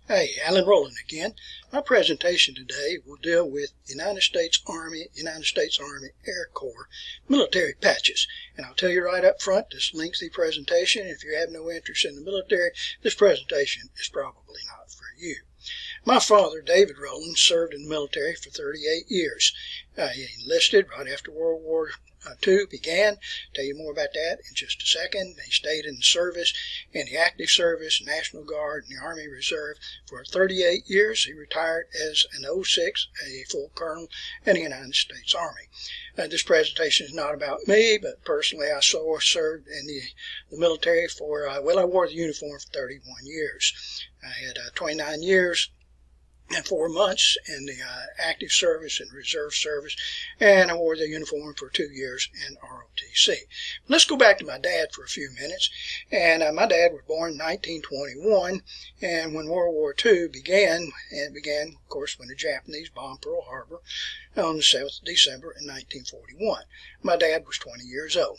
Hey, Alan Rowland again. My presentation today will deal with United States Army Air Corps military patches. And I'll tell you right up front, this lengthy presentation, if you have no interest in the military, this presentation is probably not for you. My father, David Rowland, served in the military for 38 years. He enlisted right after World War II began. Tell you more about that in just a second. He stayed in the service, in the active service, National Guard, and the Army Reserve for 38 years. He retired as an 06, a full colonel in the United States Army. This presentation is not about me, but personally I served in the military for, I wore the uniform for 31 years. I had 29 years and 4 months in the active service and reserve service, and I wore the uniform for 2 years in ROTC. Let's go back to my dad for a few minutes. And my dad was born in 1921, and when World War II began, of course, when the Japanese bombed Pearl Harbor on the 7th of December in 1941. My dad was 20 years old.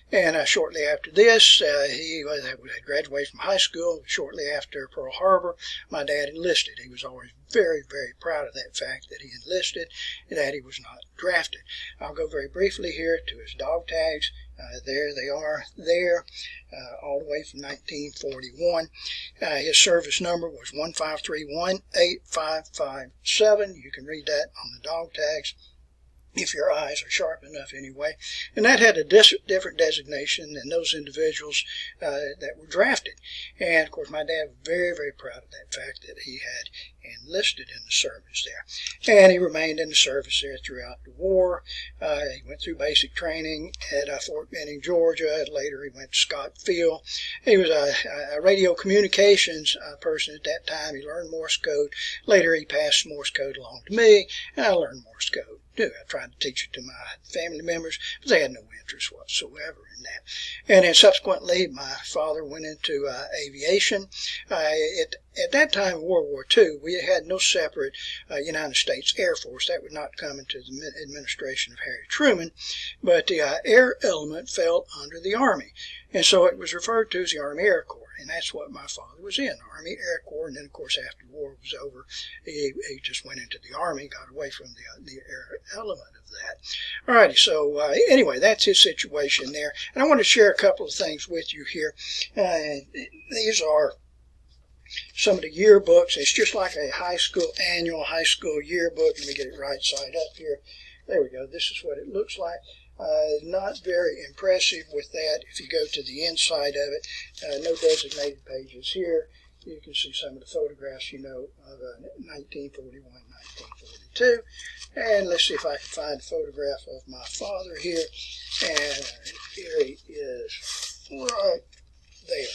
And shortly after this, he had graduated from high school. Shortly after Pearl Harbor, my dad enlisted. He was always very, very proud of that fact that he enlisted and that he was not drafted. I'll go very briefly here to his dog tags. There they are there, all the way from 1941. His service number was 153185557. You can read that on the dog tags, if your eyes are sharp enough anyway. And that had a different designation than those individuals that were drafted. And of course my dad was very, very proud of that fact that he had enlisted in the service there. And he remained in the service there throughout the war. He went through basic training at Fort Benning, Georgia. Later he went to Scott Field. He was a radio communications person at that time. He learned Morse code. Later he passed Morse code along to me, and I learned Morse code. I tried to teach it to my family members, but they had no interest whatsoever in that. And then subsequently, my father went into aviation. At that time in World War II, we had no separate United States Air Force. That would not come into the administration of Harry Truman, but the air element fell under the Army. And so it was referred to as the Army Air Corps. And that's what my father was in, Army Air Corps. And then, of course, after the war was over, he just went into the Army, got away from the air element of that. Alrighty, so anyway, that's his situation there. And I want to share a couple of things with you here. These are some of the yearbooks. It's just like a annual high school yearbook. Let me get it right side up here. There we go. This is what it looks like. Not very impressive with that. If you go to the inside of it, no designated pages here. You can see some of the photographs, of 1941, 1942. And let's see if I can find a photograph of my father here. And here he is right there.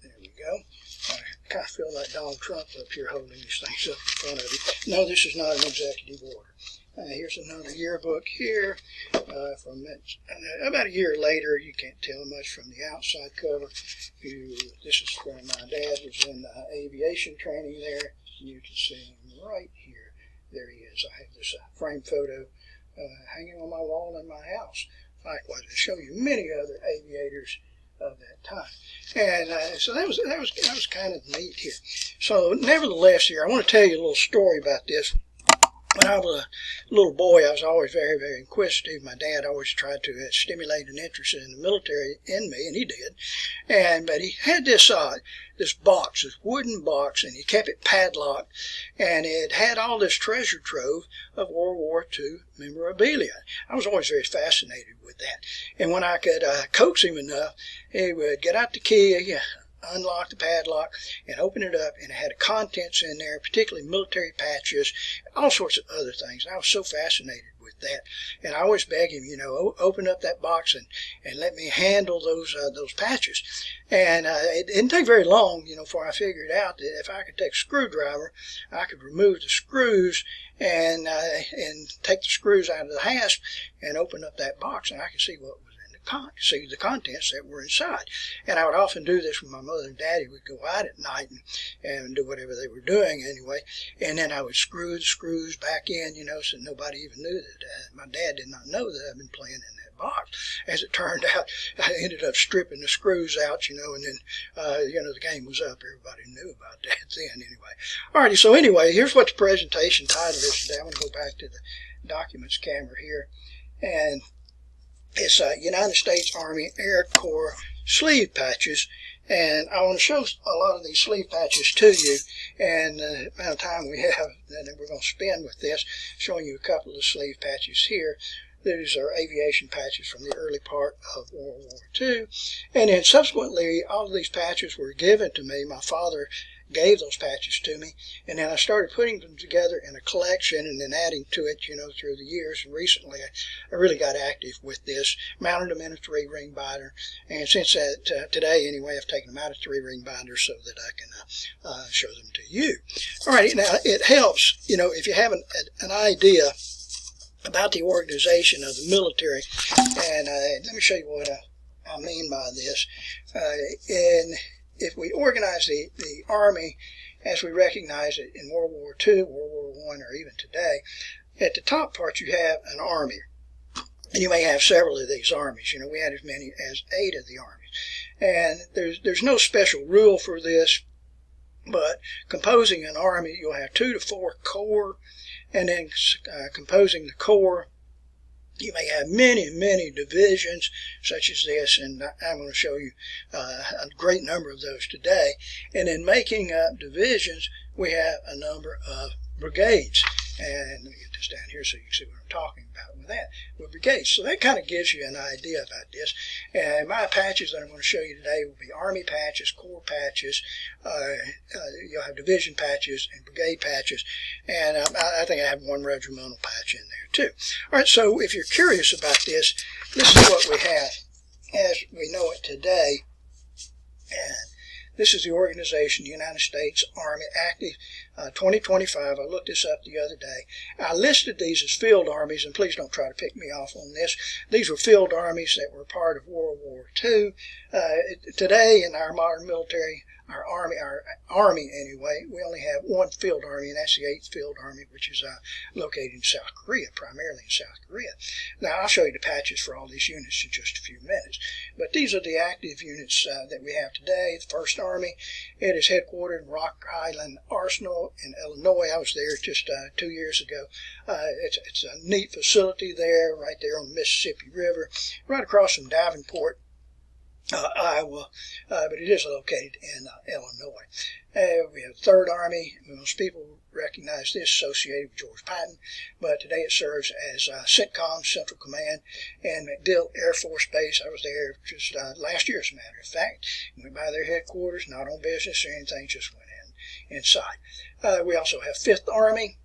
There we go. I kind of feel like Donald Trump up here holding these things up in front of you. No, this is not an executive order. Here's another yearbook here from about a year later. You can't tell much from the outside cover. This is where my dad was in aviation training there. You can see him right here. There he is. I have this frame photo hanging on my wall in my house. Likewise, I'll show you many other aviators of that time. And so that was kind of neat here. So nevertheless here, I want to tell you a little story about this. When I was a little boy, I was always very, very inquisitive. My dad always tried to stimulate an interest in the military in me, and he did. But he had this box, this wooden box, and he kept it padlocked, and it had all this treasure trove of World War II memorabilia. I was always very fascinated with that. And when I could coax him enough, he would get out the key, unlock the padlock, and open it up, and it had contents in there, particularly military patches, all sorts of other things. I was so fascinated with that, and I always begged him, open up that box and let me handle those patches. And it didn't take very long, before I figured out that if I could take a screwdriver, I could remove the screws and take the screws out of the hasp and open up that box, and I could see what was in the see the contents that were inside. And I would often do this when my mother and daddy would go out at night and do whatever they were doing anyway. And then I would screw the screws back in, so nobody even knew that. My dad did not know that I'd been playing in that box. As it turned out, I ended up stripping the screws out, and then, the game was up. Everybody knew about that then anyway. Alrighty, so anyway, here's what the presentation title is today. I'm going to go back to the documents camera here. And it's United States Army Air Corps sleeve patches. And I want to show a lot of these sleeve patches to you. And the amount of time we have that we're going to spend with this, showing you a couple of the sleeve patches here. These are aviation patches from the early part of World War II. And then subsequently, all of these patches were given to me. My father gave those patches to me. And then I started putting them together in a collection and then adding to it, through the years. And recently, I really got active with this. Mounted them in a 3-ring binder. And since that, today anyway, I've taken them out of 3-ring binders so that I can show them to you. All right, now it helps, if you have an idea about the organization of the military. And let me show you what I mean by this. And if we organize the Army as we recognize it in World War II, World War I, or even today, at the top part you have an army. And you may have several of these armies. We had as many as 8 of the armies. And there's no special rule for this, but composing an army, you'll have 2 to 4 corps. And then composing the corps, you may have many, many divisions such as this, and I'm going to show you a great number of those today. And in making up divisions, we have a number of brigades. And let me get this down here so you can see what I'm talking about with that, with brigades. So that kind of gives you an idea about this. And my patches that I'm going to show you today will be Army patches, Corps patches, you'll have division patches and brigade patches, and I think I have one regimental patch in there too. All right, so if you're curious about this is what we have as we know it today. And this is the organization, the United States Army, active 2025. I looked this up the other day. I listed these as field armies, and please don't try to pick me off on this. These were field armies that were part of World War II. Today, in our modern military, our army anyway, we only have one field army, and that's the 8th Field Army, which is located in South Korea, primarily in South Korea. Now, I'll show you the patches for all these units in just a few minutes. But these are the active units that we have today. The 1st Army, it is headquartered in Rock Island Arsenal in Illinois. I was there just 2 years ago. It's a neat facility there, right there on the Mississippi River, right across from Davenport, Iowa, but it is located in Illinois. We have the 3rd Army. Most people recognize this associated with George Patton, but today it serves as CENTCOM, Central Command, and MacDill Air Force Base. I was there just last year, as a matter of fact. Went by their headquarters, not on business or anything, just went inside. We also have 5th Army.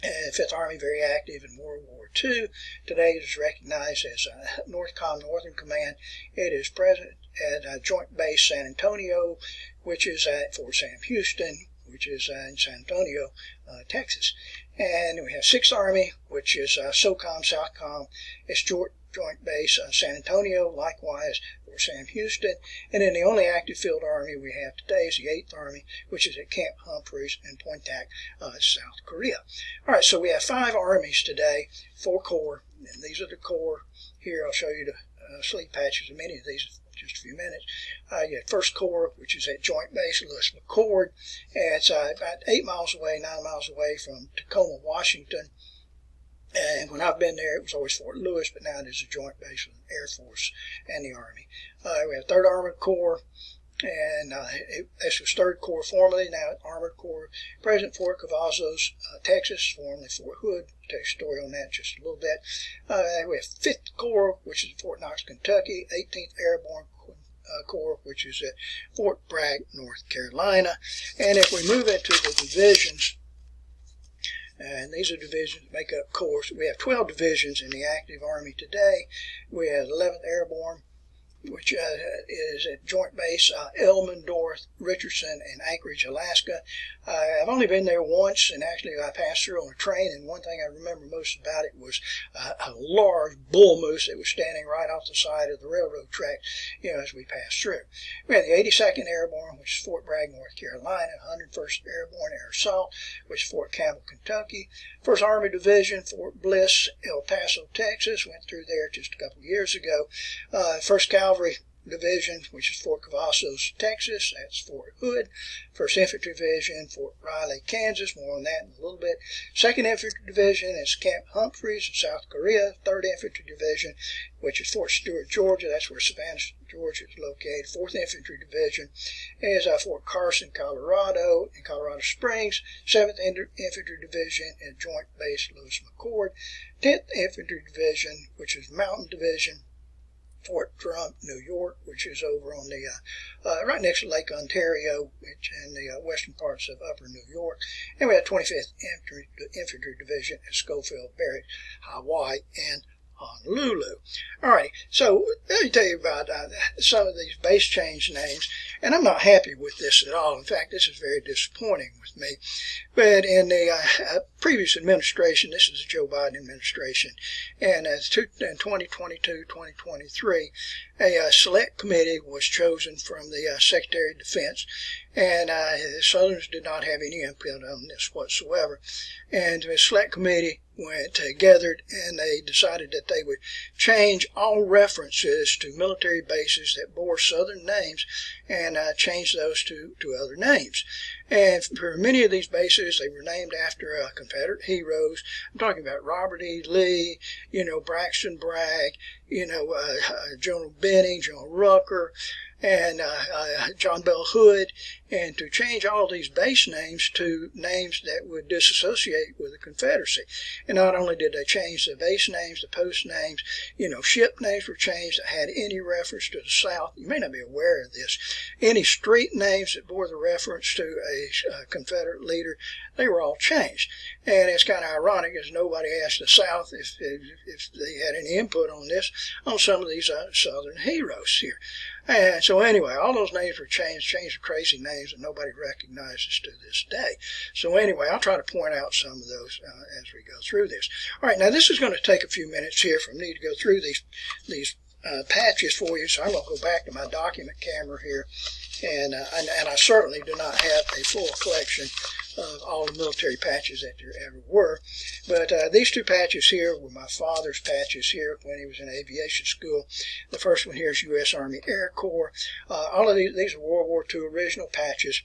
5th Army, very active in World War II. Today it is recognized as NORTHCOM, Northern Command. It is present at Joint Base San Antonio, which is at Fort Sam Houston, which is in San Antonio, Texas. And we have 6th Army, which is SOCOM, Southcom. It's Joint Base San Antonio, likewise Fort Sam Houston. And then the only active field army we have today is the 8th Army, which is at Camp Humphreys in Pontiac, South Korea. All right, so we have 5 armies today, 4 corps, and these are the corps. Here I'll show you the sleeve patches of many of these in just a few minutes. You have 1st Corps, which is at Joint Base Lewis McChord. It's about 9 miles away from Tacoma, Washington. And when I've been there, it was always Fort Lewis, but now it is a joint base with the Air Force and the Army. We have 3rd Armored Corps, and this was 3rd Corps formerly, now Armored Corps. Present Fort Cavazos, Texas, formerly Fort Hood. I'll tell you a story on that in just a little bit. We have 5th Corps, which is at Fort Knox, Kentucky. 18th Airborne Corps, which is at Fort Bragg, North Carolina. And if we move into the divisions, and these are divisions that make up corps. We have 12 divisions in the active Army today. We have 11th Airborne, which is at Joint Base Elmendorf, Richardson, and Anchorage, Alaska. I've only been there once, and actually I passed through on a train, and one thing I remember most about it was a large bull moose that was standing right off the side of the railroad track, as we passed through. We had the 82nd Airborne, which is Fort Bragg, North Carolina, 101st Airborne Air Assault, which is Fort Campbell, Kentucky, 1st Army Division, Fort Bliss, El Paso, Texas, went through there just a couple of years ago, 1st Cavalry Division, which is Fort Cavazos, Texas. That's Fort Hood. 1st Infantry Division, Fort Riley, Kansas. More on that in a little bit. 2nd Infantry Division is Camp Humphreys in South Korea. 3rd Infantry Division, which is Fort Stewart, Georgia. That's where Savannah, Georgia is located. 4th Infantry Division is Fort Carson, Colorado, in Colorado Springs. 7th Infantry Division at Joint Base Lewis McChord. 10th Infantry Division, which is Mountain Division, Fort Drum, New York, which is over on the right next to Lake Ontario, which in the western parts of Upper New York. And we have 25th Infantry Division at Schofield Barracks, Hawaii, and Honolulu. Alrighty, so let me tell you about some of these base change names, and I'm not happy with this at all. In fact, this is very disappointing with me. But in the previous administration, this is the Joe Biden administration, and in 2022-2023, a select committee was chosen from the Secretary of Defense, and the Southerners did not have any input on this whatsoever. And the select committee went together, and they decided that they would change all references to military bases that bore Southern names and change those to other names. And for many of these bases, they were named after Confederate heroes. I'm talking about Robert E. Lee, Braxton Bragg, General Benning, General Rucker, and John Bell Hood, and to change all these base names to names that would disassociate with the Confederacy. And not only did they change the base names, the post names, ship names were changed that had any reference to the South. You may not be aware of this. Any street names that bore the reference to a Confederate leader, they were all changed. And it's kind of ironic, as nobody asked the South if they had any input on this, on some of these Southern heroes here. And so anyway, all those names were changed to crazy names that nobody recognizes to this day. So anyway, I'll try to point out some of those as we go through this. All right, now this is going to take a few minutes here for me to go through these patches for you. So I'm going to go back to my document camera here, and I certainly do not have a full collection of all the military patches that there ever were. But these two patches here were my father's patches here when he was in aviation school. The first one here is U.S. Army Air Corps. All of these are World War II original patches.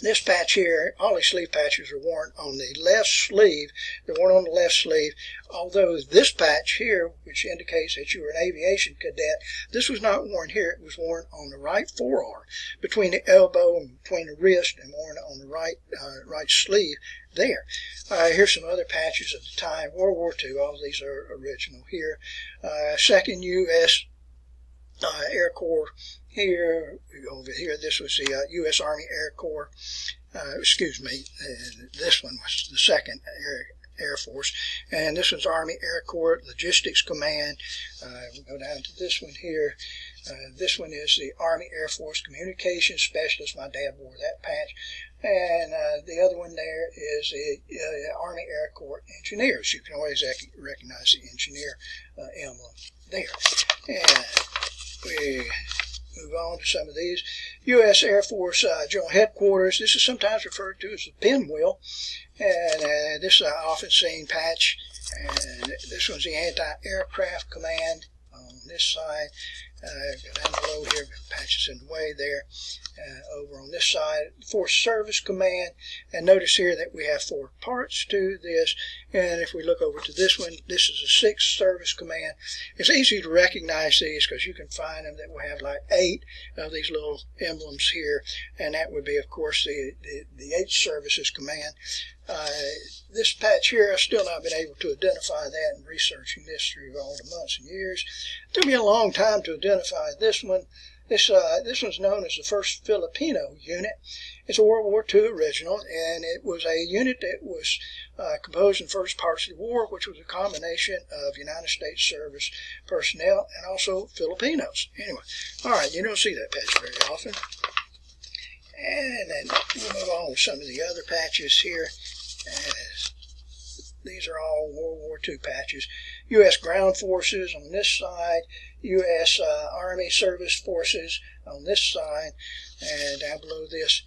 This patch here, all these sleeve patches are worn on the left sleeve. They're worn on the left sleeve, although this patch here, which indicates that you were an aviation cadet, this was not worn here. It was worn on the right forearm, between the elbow and between the wrist, and worn on the right sleeve there. Here's some other patches of the time. World War II, all of these are original here. Second U.S. Air Corps. Here, over here, this was the U.S. Army Air Corps. This one was the 2nd Air Force. And this was Army Air Corps Logistics Command. We go down to this one here. This one is the Army Air Force Communications Specialist. My dad wore that patch. And the other one there is the Army Air Corps Engineers. You can always recognize the engineer emblem there. And we move on to some of these. U.S. Air Force General Headquarters. This is sometimes referred to as the pinwheel. And this is an often seen patch. And this one's the Anti-Aircraft Command on this side. Go down below here, patches in the way there. Over on this side, Force Service Command. And notice here that we have 4 parts to this. And if we look over to this one, this is the 6th Service Command. It's easy to recognize these because you can find them that will have like 8 of these little emblems here. And that would be, of course, the 8th Services Command. This patch here, I've still not been able to identify that in researching this through all the months and years. It took me a long time to identify this one. This one's known as the 1st Filipino Unit. It's a World War II original, and it was a unit that was composed in the first parts of the war, which was a combination of United States service personnel and also Filipinos. Anyway, all right, you don't see that patch very often. And then we'll move on with some of the other patches here. These are all World War II patches. U.S. Ground Forces on this side, U.S. Army Service Forces on this side, and down below this.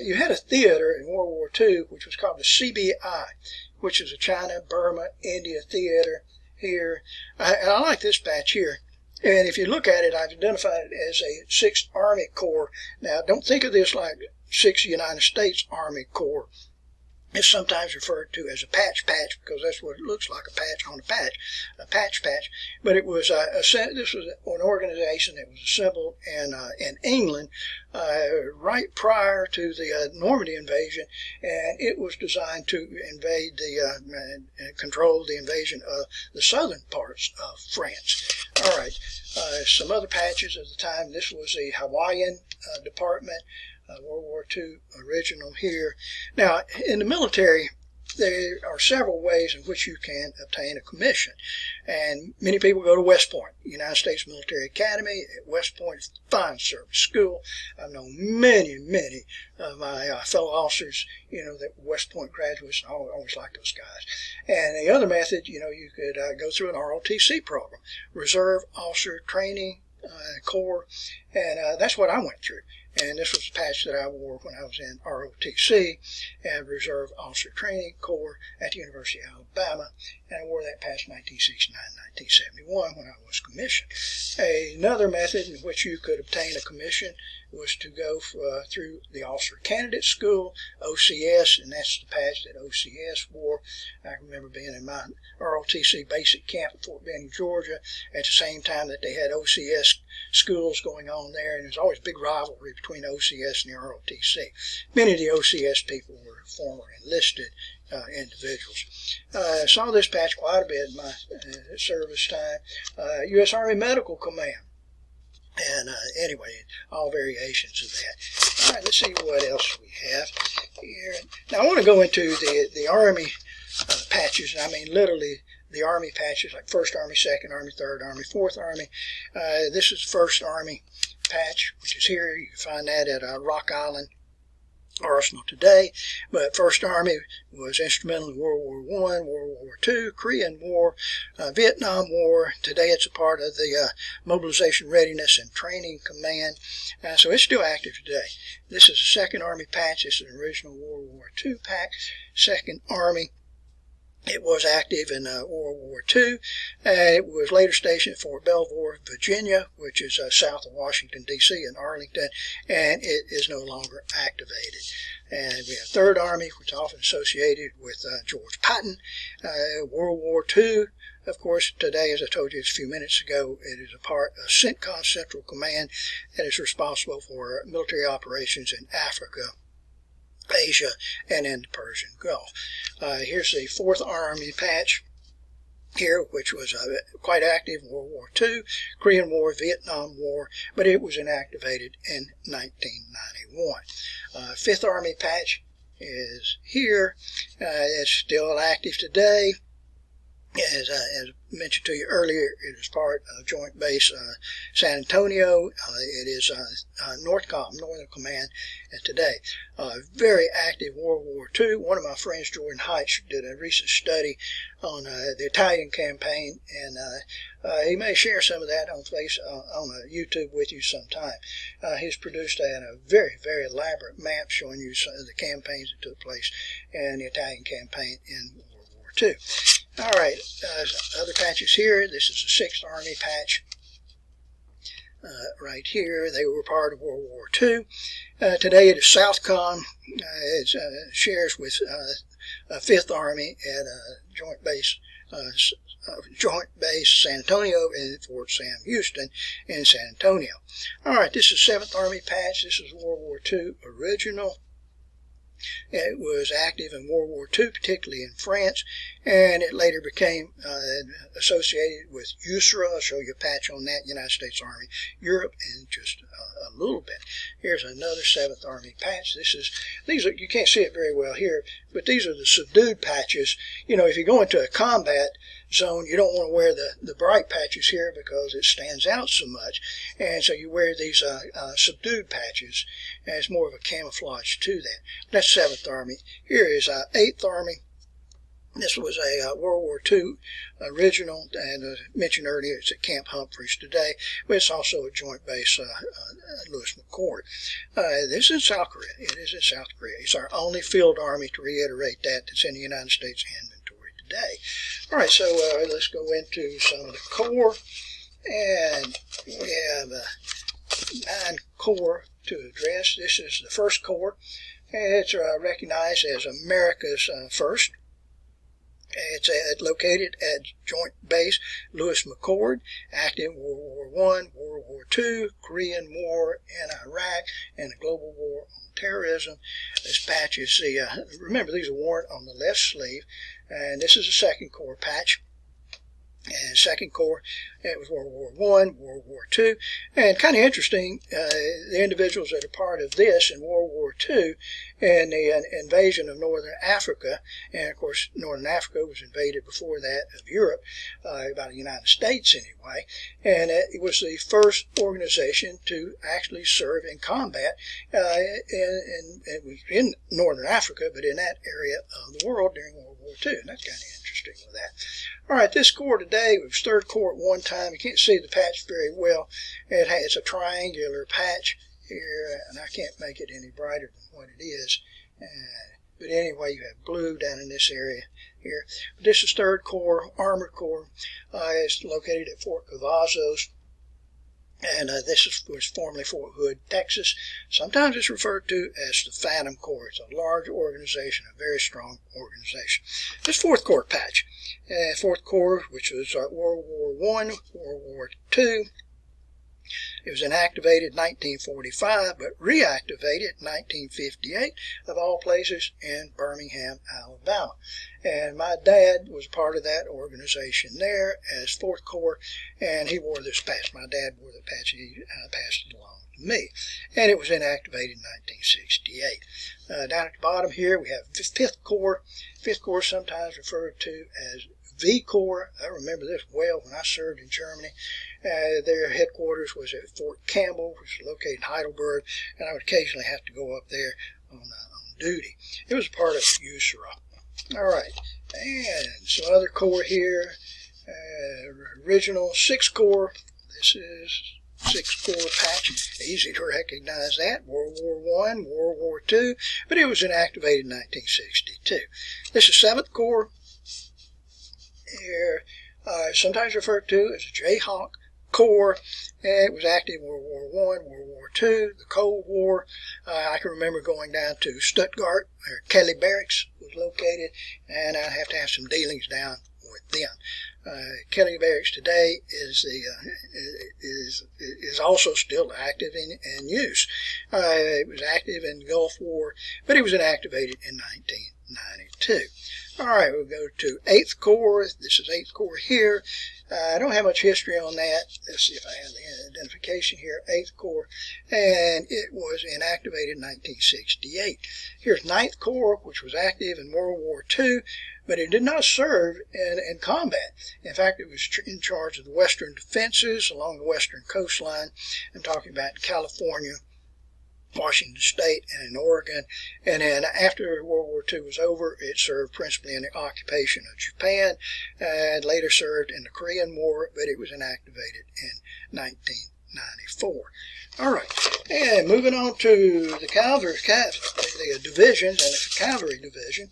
You had a theater in World War II which was called the CBI, which is a China, Burma, India theater here. And I like this patch here. And if you look at it, I've identified it as a 6th Army Corps. Now, don't think of this like 6th United States Army Corps. It's sometimes referred to as a patch because that's what it looks like, a patch on a patch. But it was this was an organization that was assembled in England right prior to the Normandy invasion, and it was designed to invade control the invasion of the southern parts of France. All right, some other patches at the time. This was the Hawaiian Department. World War II original here. Now, in the military, there are several ways in which you can obtain a commission. And many people go to West Point, United States Military Academy at West Point, fine service school. I've known many of my fellow officers, that were West Point graduates, and I always liked those guys. And the other method, you could go through an ROTC program, Reserve Officer Training Corps, and that's what I went through. And this was the patch that I wore when I was in ROTC and Reserve Officer Training Corps at the University of Alabama. And I wore that patch 1969, 1971 when I was commissioned. Another method in which you could obtain a commission was to go through the Officer Candidate School, OCS, and that's the patch that OCS wore. I remember being in my ROTC basic camp at Fort Benning, Georgia, at the same time that they had OCS schools going on there, and there was always big rivalry between OCS and the ROTC. Many of the OCS people were former enlisted individuals. Saw this patch quite a bit in my service time. U.S. Army Medical Command. And anyway, all variations of that. All right, let's see what else we have here. Now, I want to go into the Army patches. I mean, literally the Army patches, like 1st Army, 2nd Army, 3rd Army, 4th Army. This is 1st Army patch, which is here. You can find that at Rock Island Arsenal today. But 1st Army was instrumental in World War I, World War II, Korean War, Vietnam War. Today it's a part of the Mobilization Readiness and Training Command. So it's still active today. This is a 2nd Army patch. This is an original World War II patch. 2nd Army. It was active in World War II. It was later stationed at Fort Belvoir, Virginia, which is south of Washington, D.C. in Arlington, and it is no longer activated. And we have 3rd Army, which is often associated with George Patton. World War II, of course, today, as I told you a few minutes ago, it is a part of CENTCOM, Central Command, that is responsible for military operations in Africa, Asia, and in the Persian Gulf. Here's the 4th Army patch here, which was quite active in World War II, Korean War, Vietnam War, but it was inactivated in 1991. 5th Army patch is here. It's still active today. As mentioned to you earlier, it is part of Joint Base San Antonio. It is NORTHCOM, Northern Command, today. Very active World War II. One of my friends, Jordan Heights, did a recent study on the Italian campaign, and he may share some of that on YouTube with you sometime. He's produced a very, very elaborate map showing you some of the campaigns that took place in the Italian campaign in World War II. All right, other patches here. This is a 6th Army patch right here. They were part of World War II. Today it is Southcom. It shares with 5th Army at Joint Base San Antonio and Fort Sam Houston in San Antonio. All right, this is 7th Army patch. This is World War II original. It was active in World War II, particularly in France, and it later became associated with USRA. I'll show you a patch on that, United States Army, Europe, in just a little bit. Here's another 7th Army patch. These are, you can't see it very well here, but these are the subdued patches. You know, if you go into a combat zone, you don't want to wear the bright patches here because it stands out so much, and so you wear these subdued patches, and it's more of a camouflage to that. That's 7th Army. Here is 8th Army. This was a World War II original, and mentioned earlier, it's at Camp Humphreys today, but it's also a joint base at Lewis McChord. This is in South Korea. It is in South Korea. It's our only field army, to reiterate that, that's in the United States inventory today. All right, so let's go into some of the corps, and we have 9 corps to address. This is the 1st Corps. It's recognized as America's first. It's located at Joint Base Lewis McChord, active in World War I, World War II, Korean War in Iraq, and the global war on terrorism. This patch is remember, these are worn on the left sleeve, and this is a 2nd Corps patch. And 2nd Corps, it was World War I, World War II, and kind of interesting, the individuals that are part of this in World War II and the invasion of Northern Africa, and of course Northern Africa was invaded before that of Europe, by the United States anyway, and it was the first organization to actually serve in combat, and it was in Northern Africa, but in that area of the world during World War II, and that's kind of interesting with that. All right, this corps today was 3rd Corps at one time. You can't see the patch very well. It's a triangular patch here, and I can't make it any brighter than what it is. But anyway, you have blue down in this area here. But this is 3rd Corps, Armored Corps. It's located at Fort Cavazos. And this was formerly Fort Hood, Texas. Sometimes it's referred to as the Phantom Corps. It's a large organization, a very strong organization. This 4th Corps patch. 4th Corps, which was World War I, World War II. It was inactivated in 1945, but reactivated in 1958, of all places, in Birmingham, Alabama. And my dad was part of that organization there as 4th Corps, and he wore this patch. My dad wore the patch, he passed it along to me. And it was inactivated in 1968. Down at the bottom here, we have 5th Corps. 5th Corps sometimes referred to as V Corps. I remember this well when I served in Germany. Their headquarters was at Fort Campbell, which is located in Heidelberg, and I would occasionally have to go up there on duty. It was part of USRA. All right, and some other corps here. Original 6th Corps. This is 6th Corps patch. Easy to recognize that. World War I, World War II, but it was inactivated in 1962. This is 7th Corps. Here, sometimes referred to as a Jayhawk Corps. It was active in World War I, World War II, the Cold War. I can remember going down to Stuttgart, where Kelly Barracks was located, and I'd have to have some dealings down with them. Kelly Barracks today is also still active in use. It was active in the Gulf War, but it was inactivated in 1992. All right, we'll go to 8th Corps. This is 8th Corps here. I don't have much history on that. Let's see if I have the identification here. 8th Corps, and it was inactivated in 1968. Here's 9th Corps, which was active in World War II, but it did not serve in combat. In fact, it was in charge of the western defenses along the western coastline. I'm talking about California, Washington State, and in Oregon. And then after World War II was over, it served principally in the occupation of Japan, and later served in the Korean War, but it was inactivated in 1994. All right, and moving on to the cavalry, the divisions, and the cavalry division.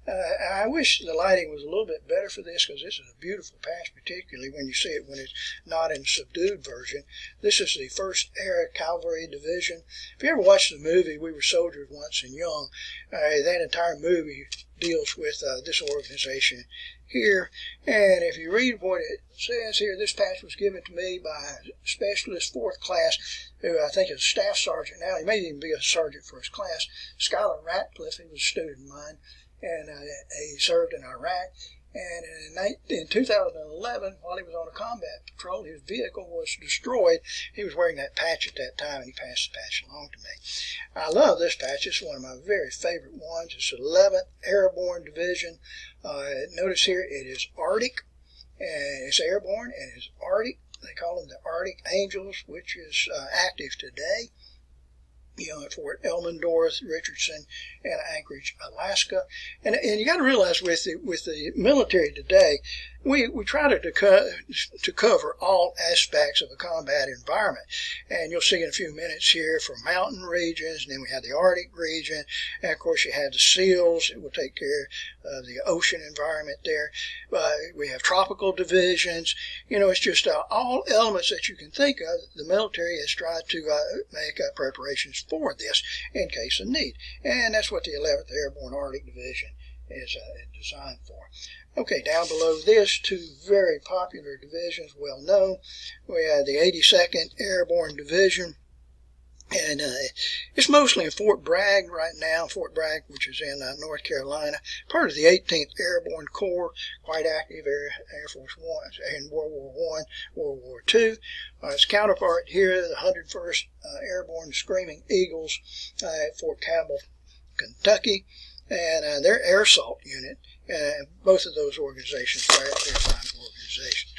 I wish the lighting was a little bit better for this, because this is a beautiful patch, particularly when you see it when it's not in subdued version. This is the 1st Air Cavalry Division. If you ever watched the movie We Were Soldiers Once and Young, that entire movie deals with this organization here. And if you read what it says here, this patch was given to me by a specialist 4th class, who I think is a staff sergeant now. He may even be a sergeant 1st class. Skylar Ratcliffe, he was a student of mine, and he served in Iraq. And in 2011, while he was on a combat patrol, his vehicle was destroyed. He was wearing that patch at that time, and he passed the patch along to me. I love this patch. It's one of my very favorite ones. It's 11th Airborne Division. Notice here it is Arctic, and it's airborne, and it's Arctic. They call them the Arctic Angels, which is active today. At Fort Elmendorf, Richardson, and Anchorage, Alaska. And you got to realize with the military today, we try to cover all aspects of a combat environment. And you'll see in a few minutes here from mountain regions, and then we have the Arctic region, and of course you have the SEALs. It will take care of the ocean environment there. We have tropical divisions. It's just all elements that you can think of. The military has tried to make preparations for this in case of need. And that's what the 11th Airborne Arctic Division is designed for. Okay, down below this, 2 very popular divisions, well known. We have the 82nd Airborne Division, and it's mostly in Fort Bragg right now. Fort Bragg, which is in North Carolina, part of the 18th Airborne Corps, quite active Air Force One in World War I, World War II. Its counterpart here, the 101st Airborne Screaming Eagles at Fort Campbell, Kentucky, and their air assault unit. Both of those organizations are fine organizations.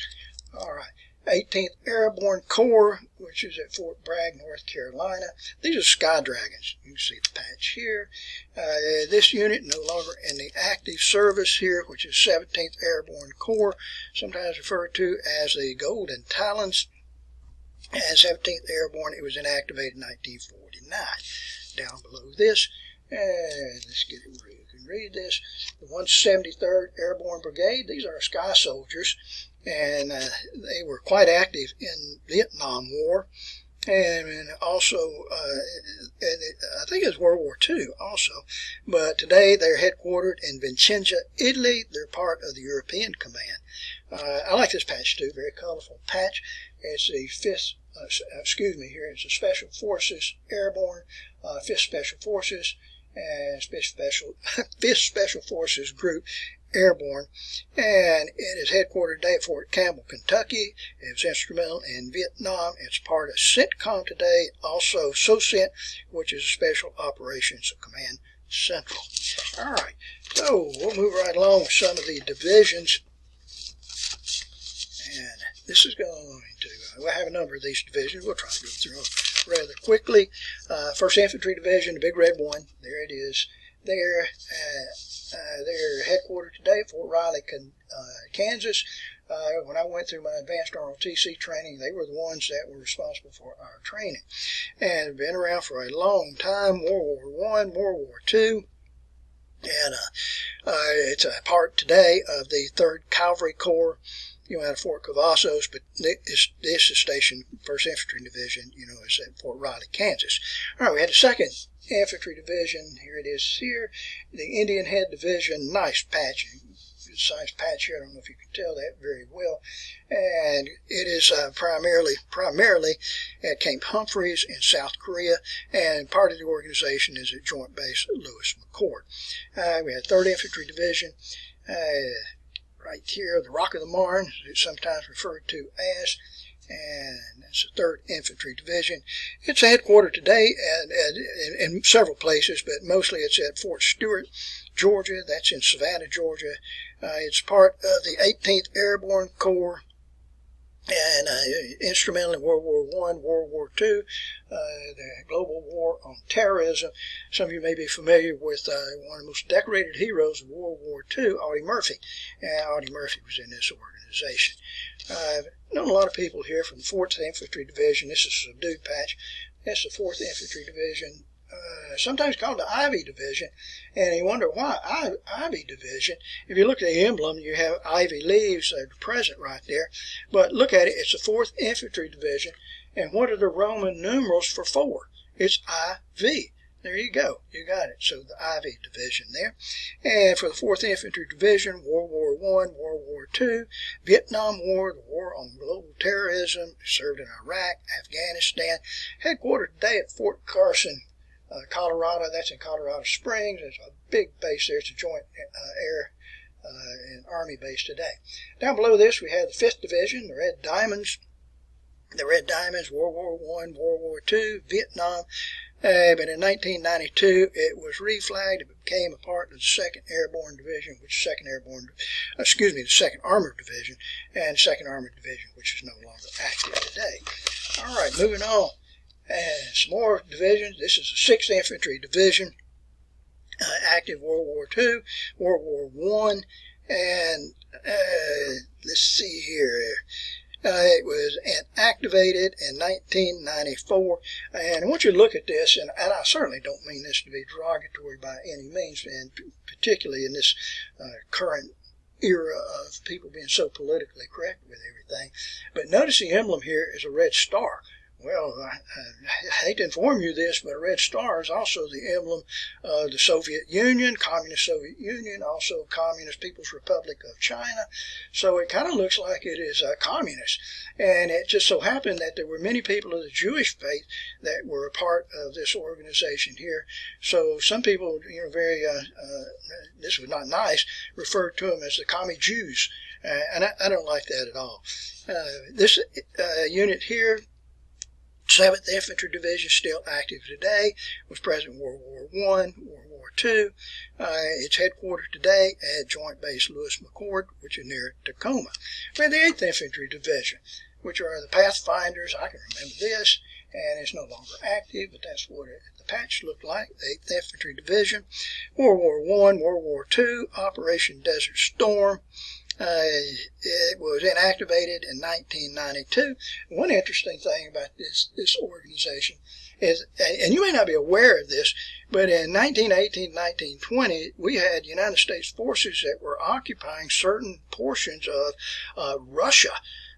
All right. 18th Airborne Corps, which is at Fort Bragg, North Carolina. These are Sky Dragons. You can see the patch here. This unit no longer in the active service here, which is 17th Airborne Corps, sometimes referred to as the Golden Talons. And 17th Airborne, it was inactivated in 1949. Down below this, and let's get it where you can read this. The 173rd Airborne Brigade, these are Sky Soldiers, and they were quite active in Vietnam War, and also, I think it's World War II also, but today they're headquartered in Vicenza, Italy. They're part of the European Command. I like this patch too, very colorful patch. It's the 5th, here it's the Special Forces Airborne, 5th Special Forces, and 5th Special Forces Group Airborne, and it is headquartered today at Fort Campbell, Kentucky. It was instrumental in Vietnam. It's part of CENTCOM today, also SOCENT, which is Special Operations Command Central. All right, so we'll move right along with some of the divisions, and this is going to, we'll have a number of these divisions. We'll try to go through them rather quickly. 1st Infantry Division, the big red one, there it is. They're headquartered today at Fort Riley, Kansas. When I went through my advanced ROTC training, they were the ones that were responsible for our training. And been around for a long time, World War I, World War II. And it's a part today of the 3rd Cavalry Corps, out of Fort Cavazos, but this is stationed 1st Infantry Division, is at Fort Riley, Kansas. All right, we had the 2nd Infantry Division. Here it is here. The Indian Head Division, nice patch, good size patch here. I don't know if you can tell that very well. And it is primarily at Camp Humphreys in South Korea, and part of the organization is at Joint Base Lewis McChord. We had 3rd Infantry Division. Right here, the Rock of the Marne, it's sometimes referred to as, and that's the 3rd Infantry Division. It's headquartered today in several places, but mostly it's at Fort Stewart, Georgia. That's in Savannah, Georgia. It's part of the 18th Airborne Corps, and instrumental in World War I, World War II, the global war on terrorism. Some of you may be familiar with one of the most decorated heroes of World War II, Audie Murphy. Audie Murphy was in this organization. I've known a lot of people here from the 4th Infantry Division. This is a subdued patch. That's the 4th Infantry Division. sometimes called the Ivy Division, and you wonder why Ivy Division. If you look at the emblem, you have ivy leaves that are present right there, but look at it, it's the 4th Infantry Division, and what are the Roman numerals for 4? It's IV. There you go. You got it. So the Ivy Division there. And for the 4th Infantry Division, World War I, World War II, Vietnam War, the War on Global Terrorism, served in Iraq, Afghanistan, headquartered today at Fort Carson, Colorado. That's in Colorado Springs. There's a big base there. It's a joint air and Army base today. Down below this, we have the 5th Division, the Red Diamonds. The Red Diamonds, World War I, World War II, Vietnam. But in 1992, it was reflagged. It became a part of the 2nd Airborne Division, which is the 2nd Armored Division, and 2nd Armored Division, which is no longer active today. All right, moving on. And some more divisions. This is the 6th Infantry Division, active World War II, World War I, and let's see here. It was activated in 1994, and I want you to look at this, and I certainly don't mean this to be derogatory by any means, and particularly in this current era of people being so politically correct with everything, but notice the emblem here is a red star. Well, I hate to inform you this, but a red star is also the emblem of the Soviet Union, Communist Soviet Union, also Communist People's Republic of China. So it kind of looks like it is communist. And it just so happened that there were many people of the Jewish faith that were a part of this organization here. So some people, this was not nice, referred to them as the commie Jews. And I don't like that at all. This unit here, 7th Infantry Division, still active today, was present in World War I, World War II. It's headquartered today at Joint Base Lewis McChord, which is near Tacoma. We have the 8th Infantry Division, which are the Pathfinders. I can remember this, and it's no longer active, but that's what the patch looked like. The 8th Infantry Division, World War I, World War II, Operation Desert Storm. It was inactivated in 1992. One interesting thing about this organization is, and you may not be aware of this, but in 1918, 1920, we had United States forces that were occupying certain portions of Russia.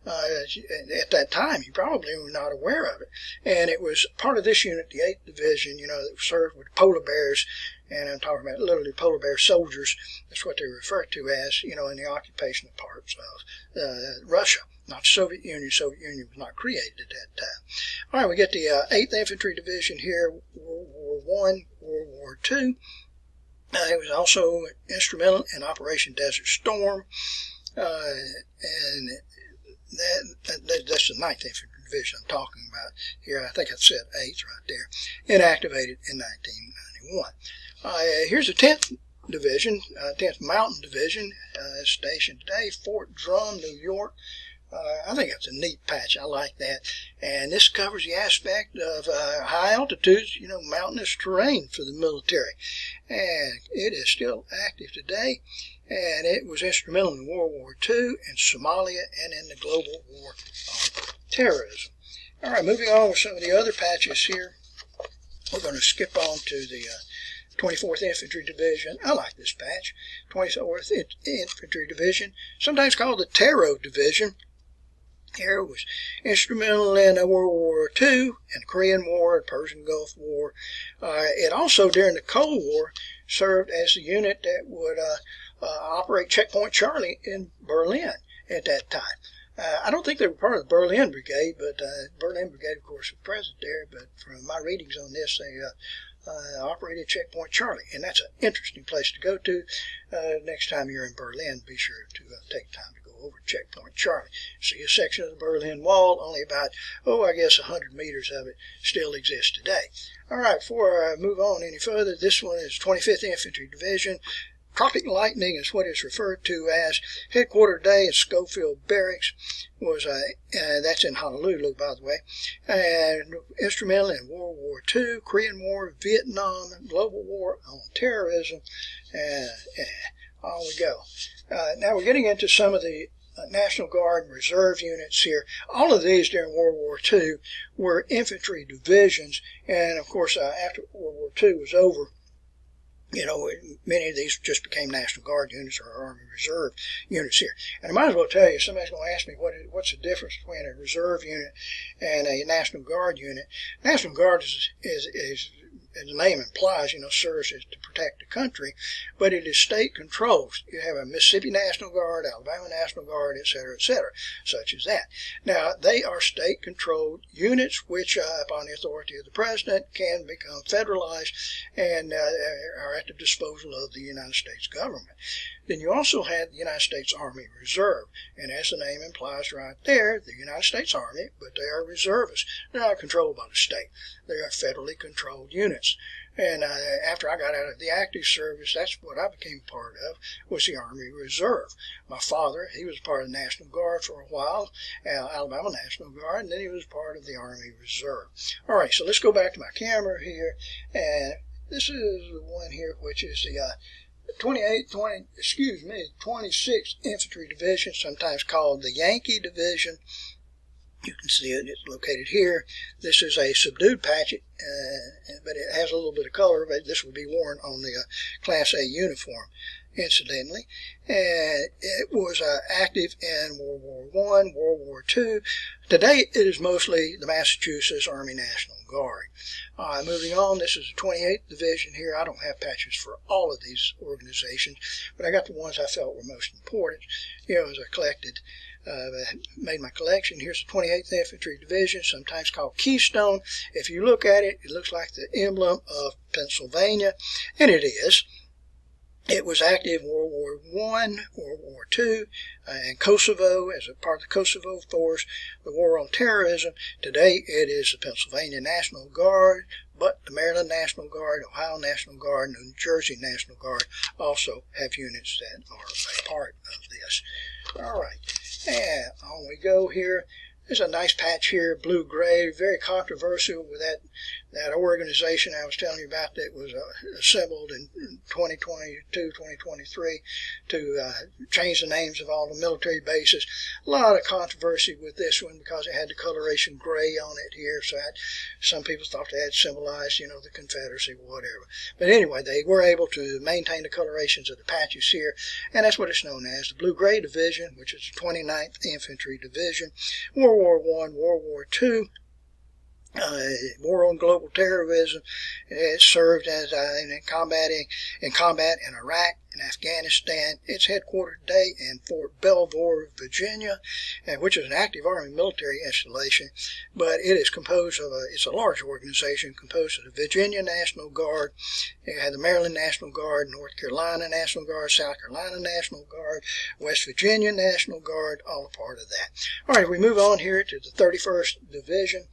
At that time, you probably were not aware of it. And it was part of this unit, the 8th Division, that served with polar bears. And I'm talking about literally polar bear soldiers. That's what they refer to as, in the occupational parts of Russia, not the Soviet Union. Soviet Union was not created at that time. All right, we get the 8th Infantry Division here, World War I, World War II. It was also instrumental in Operation Desert Storm. And that's the 9th Infantry Division I'm talking about here. I think I said 8th right there. Inactivated in 1991. Here's the 10th Division, 10th Mountain Division, stationed today, Fort Drum, New York. I think that's a neat patch. I like that. And this covers the aspect of high altitudes, mountainous terrain for the military. And it is still active today. And it was instrumental in World War II, in Somalia, and in the global war on terrorism. All right, moving on with some of the other patches here. We're going to skip on to the 24th Infantry Division. I like this patch. 24th Infantry Division, sometimes called the Taro Division. Here was instrumental in World War II and the Korean War and Persian Gulf War. It also, during the Cold War, served as the unit that would operate Checkpoint Charlie in Berlin at that time. I don't think they were part of the Berlin Brigade, but Berlin Brigade, of course, was present there. But from my readings on this, they operated Checkpoint Charlie, and that's an interesting place to go to. Next time you're in Berlin, be sure to take time to go over Checkpoint Charlie. See a section of the Berlin Wall, only about, 100 meters of it still exists today. All right, before I move on any further, this one is 25th Infantry Division. Tropic Lightning is what it's referred to as. Headquartered today in Schofield Barracks. That's in Honolulu, by the way. And instrumental in World War II, Korean War, Vietnam, global war on terrorism. On we go. Now we're getting into some of the National Guard and Reserve units here. All of these during World War II were infantry divisions, and of course after World War II was over, many of these just became National Guard units or Army Reserve units here. And I might as well tell you, somebody's going to ask me what's the difference between a Reserve unit and a National Guard unit. National Guard is as the name implies, serves to protect the country, but it is state controlled. You have a Mississippi National Guard, Alabama National Guard, etc., such as that. Now, they are state controlled units which, upon the authority of the president, can become federalized and are at the disposal of the United States government. Then you also have the United States Army Reserve, and as the name implies right there, the United States Army, but they are reservists. They're not controlled by the state. They are federally controlled units. And after I got out of the active service, that's what I became part of, was the Army Reserve. My father, he was part of the National Guard for a while, Alabama National Guard, and then he was part of the Army Reserve. All right, so let's go back to my camera here, and this is the one here, which is the 26th Infantry Division, sometimes called the Yankee Division. You can see it, it's located here. This is a subdued patch, but it has a little bit of color, but this would be worn on the Class A uniform, incidentally. And it was active in World War I, World War II. Today, it is mostly the Massachusetts Army National Guard. Moving on, this is the 28th Division here. I don't have patches for all of these organizations, but I got the ones I felt were most important. As I collected, made my collection. Here's the 28th Infantry Division, sometimes called Keystone. If you look at it, it looks like the emblem of Pennsylvania, and it is. It was active in World War I, World War II, and Kosovo as a part of the Kosovo Force, the War on Terrorism. Today it is the Pennsylvania National Guard, but the Maryland National Guard, Ohio National Guard, and New Jersey National Guard also have units that are a part of this. All right, and on we go here. There's a nice patch here, blue-gray, very controversial with that organization I was telling you about that was assembled in 2022, 2023 to change the names of all the military bases. A lot of controversy with this one because it had the coloration gray on it here, so some people thought that had symbolized, the Confederacy, whatever. But anyway, they were able to maintain the colorations of the patches here, and that's what it's known as, the Blue-Gray Division, which is the 29th Infantry Division. World War I, World War II, War on Global Terrorism. It served as in combat in Iraq and Afghanistan. It's headquartered today in Fort Belvoir, Virginia, which is an active Army military installation, but it is composed of it's a large organization composed of the Virginia National Guard. It had the Maryland National Guard, North Carolina National Guard, South Carolina National Guard, West Virginia National Guard, all a part of that. All right, we move on here to the 31st Division.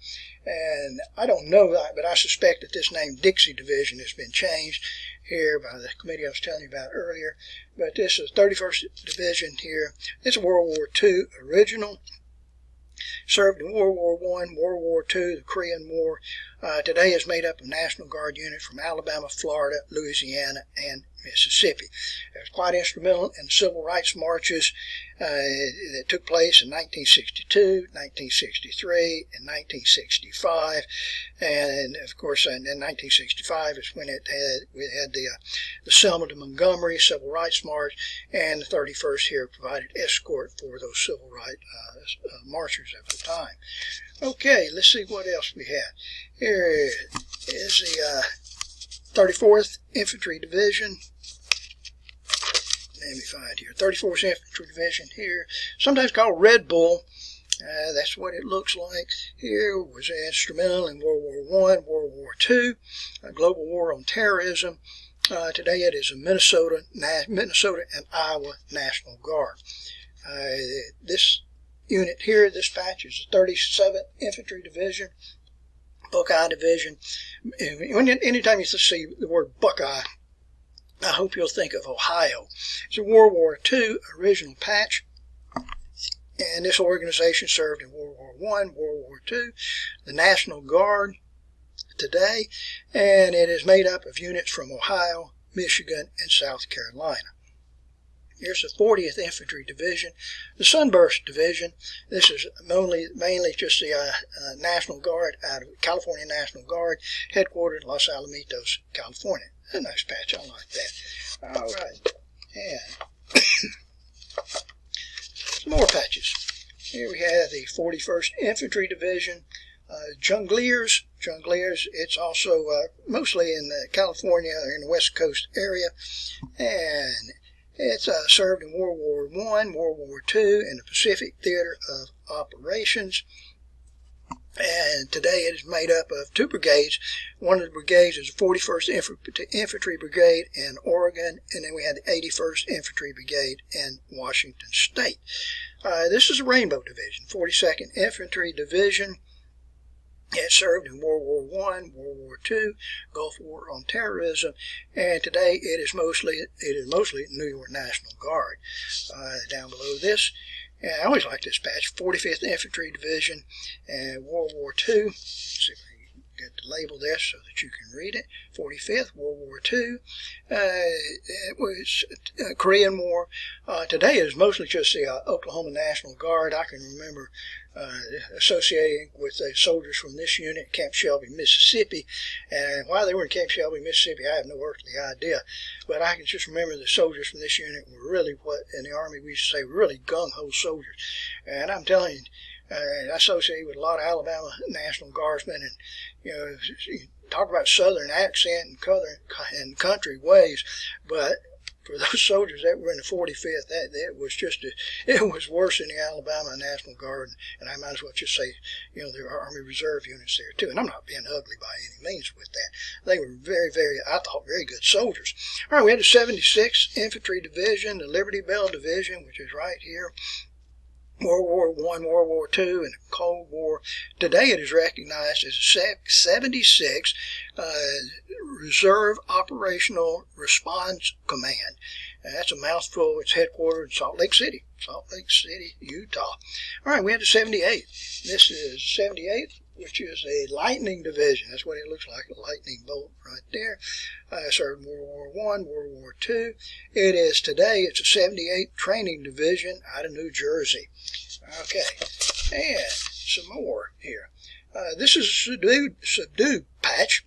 And I don't know, but I suspect that this name Dixie Division has been changed here by the committee I was telling you about earlier. But this is 31st Division here. It's a World War II original. Served in World War I, World War II, the Korean War. Today is made up of National Guard units from Alabama, Florida, Louisiana, and Mississippi. It was quite instrumental in the civil rights marches that took place in 1962, 1963, and 1965. And of course, in 1965 is when we had the Selma to Montgomery Civil Rights March, and the 31st here provided escort for those civil rights marchers at the time. Okay, let's see what else we have. Here is the 34th Infantry Division. Let me find here. 34th Infantry Division here, sometimes called Red Bull. That's what it looks like. Here was instrumental in World War I, World War II, a global war on terrorism. Today it is a Minnesota and Iowa National Guard. This unit here, this patch, is the 37th Infantry Division, Buckeye Division. Anytime you see the word Buckeye, I hope you'll think of Ohio. It's a World War II original patch, and this organization served in World War I, World War II, the National Guard today, and it is made up of units from Ohio, Michigan, and South Carolina. Here's the 40th Infantry Division, the Sunburst Division. This is mainly just the National Guard out of California National Guard, headquartered in Los Alamitos, California. A nice patch, I like that. All right, and some more patches. Here we have the 41st Infantry Division, Jungliers. It's also mostly in California, in the West Coast area, and it's served in World War I, World War II, in the Pacific Theater of Operations. And today it is made up of two brigades. One of the brigades is the 41st Infantry Brigade in Oregon, and then we had the 81st Infantry Brigade in Washington State. This is a Rainbow Division, 42nd Infantry Division. It served in World War I, World War II, Gulf War on terrorism, and today it is mostly New York National Guard. Down below this, and I always like this patch, 45th Infantry Division, and World War II. Let's see if I can get to label this so that you can read it. 45th, World War II. It was Korean War. Today it is mostly just the Oklahoma National Guard. I can remember associating with the soldiers from this unit at Camp Shelby, Mississippi. And while they were in Camp Shelby, Mississippi, I have no earthly idea. But I can just remember the soldiers from this unit were really what in the Army we used to say really gung-ho soldiers. And I'm telling you, I associate with a lot of Alabama National Guardsmen, and you talk about Southern accent and country ways, but for those soldiers that were in the 45th, it was worse than the Alabama National Guard, and I might as well just say, there are Army Reserve units there too. And I'm not being ugly by any means with that. They were very, very, I thought, very good soldiers. All right, we had the 76th Infantry Division, the Liberty Bell Division, which is right here. World War I, World War II, and the Cold War. Today it is recognized as a 76th Reserve Operational Response Command. And that's a mouthful. It's headquartered in Salt Lake City, Utah. All right, we have the 78th. This is 78th, which is a lightning division. That's what it looks like, a lightning bolt right there. Served in World War I, World War II. It's a 78th Training Division out of New Jersey. Okay, and some more here. This is a subdued patch